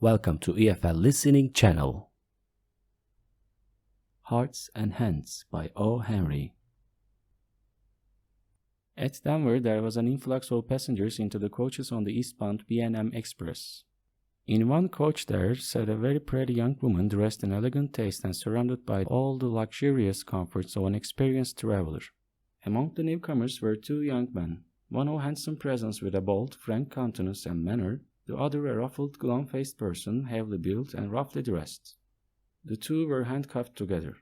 Welcome to EFL Listening Channel. Hearts and Hands by O. Henry. At Denver, there was an influx of passengers into the coaches on the eastbound B&M Express. In one coach there sat a very pretty young woman dressed in elegant taste and surrounded by all the luxurious comforts of an experienced traveler. Among the newcomers were two young men, one of handsome presence with a bold, frank countenance and manner, the other a ruffled, glum-faced person, heavily built and roughly dressed. The two were handcuffed together.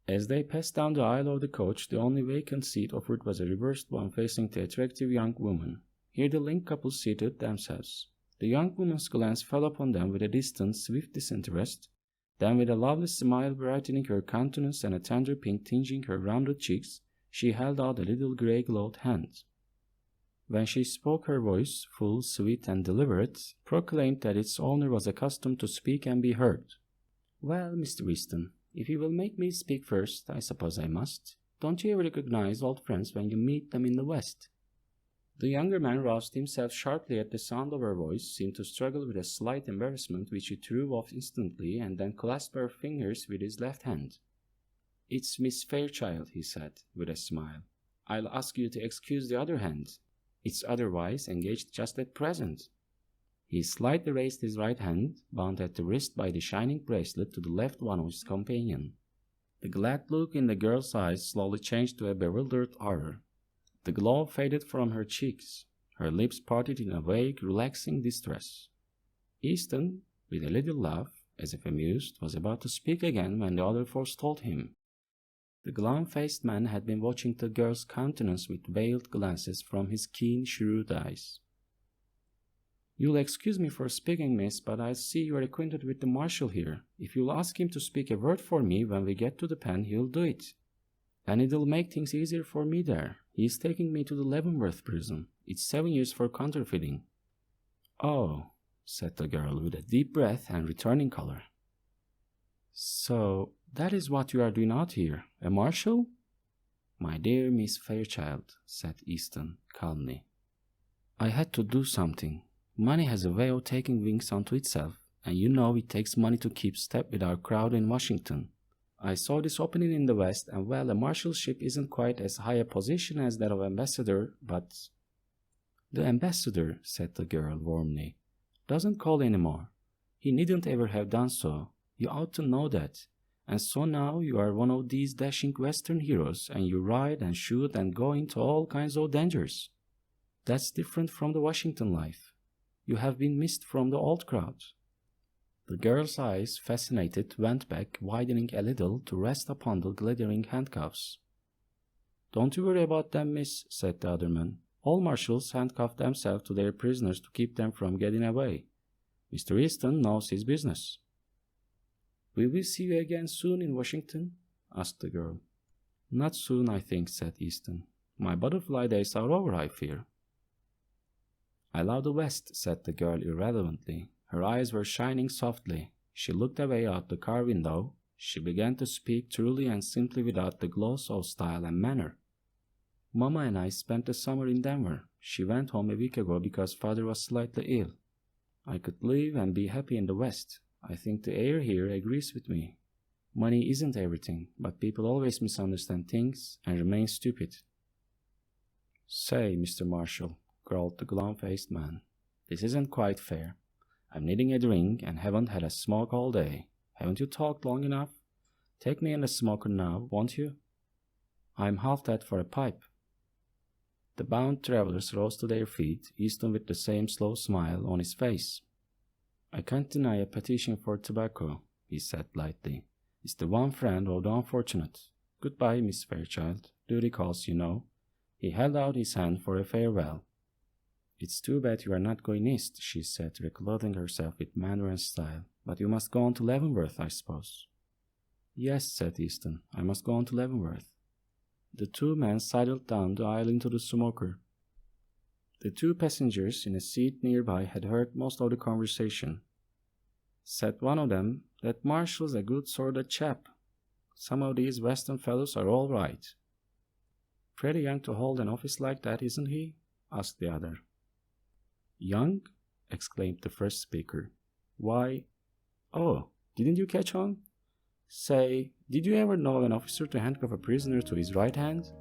As they passed down the aisle of the coach, the only vacant seat offered was a reversed one facing the attractive young woman. Here the linked couple seated themselves. The young woman's glance fell upon them with a distant, swift disinterest, then with a lovely smile brightening her countenance and a tender pink tinging her rounded cheeks, she held out a little grey-gloved hand. When she spoke, her voice, full, sweet, and deliberate, proclaimed that its owner was accustomed to speak and be heard. "Well, Mr. Easton, if you will make me speak first, I suppose I must. Don't you ever recognize old friends when you meet them in the West?" The younger man roused himself sharply at the sound of her voice, seemed to struggle with a slight embarrassment which he threw off instantly, and then clasped her fingers with his left hand. "It's Miss Fairchild," he said, with a smile. "I'll ask you to excuse the other hand. It's otherwise engaged just at present." He slightly raised his right hand, bound at the wrist by the shining bracelet, to the left one of his companion. The glad look in the girl's eyes slowly changed to a bewildered horror. The glow faded from her cheeks. Her lips parted in a vague, relaxing distress. Easton, with a little laugh, as if amused, was about to speak again when the other forestalled him. The glum-faced man had been watching the girl's countenance with veiled glances from his keen, shrewd eyes. "You'll excuse me for speaking, miss, but I see you are acquainted with the marshal here. If you'll ask him to speak a word for me when we get to the pen, he'll do it. And it'll make things easier for me there. He's taking me to the Leavenworth prison. It's 7 years for counterfeiting." "Oh," said the girl with a deep breath and returning color. "So that is what you are doing out here, a marshal?" "My dear Miss Fairchild," said Easton calmly, "I had to do something. Money has a way of taking wings unto itself, and you know it takes money to keep step with our crowd in Washington. I saw this opening in the West, and well, a marshalship isn't quite as high a position as that of ambassador, but—" "The ambassador," said the girl warmly, "doesn't call anymore. He needn't ever have done so. You ought to know that. And so now you are one of these dashing Western heroes, and you ride and shoot and go into all kinds of dangers. That's different from the Washington life. You have been missed from the old crowd." The girl's eyes, fascinated, went back, widening a little to rest upon the glittering handcuffs. "Don't you worry about them, miss," said the other man. "All marshals handcuff themselves to their prisoners to keep them from getting away. Mr. Easton knows his business." "Will we see you again soon in Washington?" asked the girl. "Not soon, I think," said Easton. "My butterfly days are over, I fear." "I love the West," said the girl irrelevantly. Her eyes were shining softly. She looked away out the car window. She began to speak truly and simply without the gloss of style and manner. "Mama and I spent the summer in Denver. She went home a week ago because father was slightly ill. I could live and be happy in the West. I think the air here agrees with me. Money isn't everything, but people always misunderstand things and remain stupid." "Say, Mr. Marshall," growled the glum-faced man, "this isn't quite fair. I'm needing a drink and haven't had a smoke all day. Haven't you talked long enough? Take me in a smoker now, won't you? I'm half that for a pipe." The bound travelers rose to their feet, Easton with the same slow smile on his face. "I can't deny a petition for tobacco," he said lightly. "It's the one friend of the unfortunate. Goodbye, Miss Fairchild. Duty calls, you know." He held out his hand for a farewell. "It's too bad you are not going east," she said, reclothing herself with manner and style. "But you must go on to Leavenworth, I suppose." "Yes," said Easton, "I must go on to Leavenworth." The two men sidled down the aisle into the smoker. The two passengers in a seat nearby had heard most of the conversation. Said one of them, "That marshal's a good sort of chap. Some of these Western fellows are all right." "Pretty young to hold an office like that, isn't he?" asked the other. "Young?" exclaimed the first speaker. Why? Oh, didn't you catch on? Say, did you ever know an officer to handcuff a prisoner to his right hand?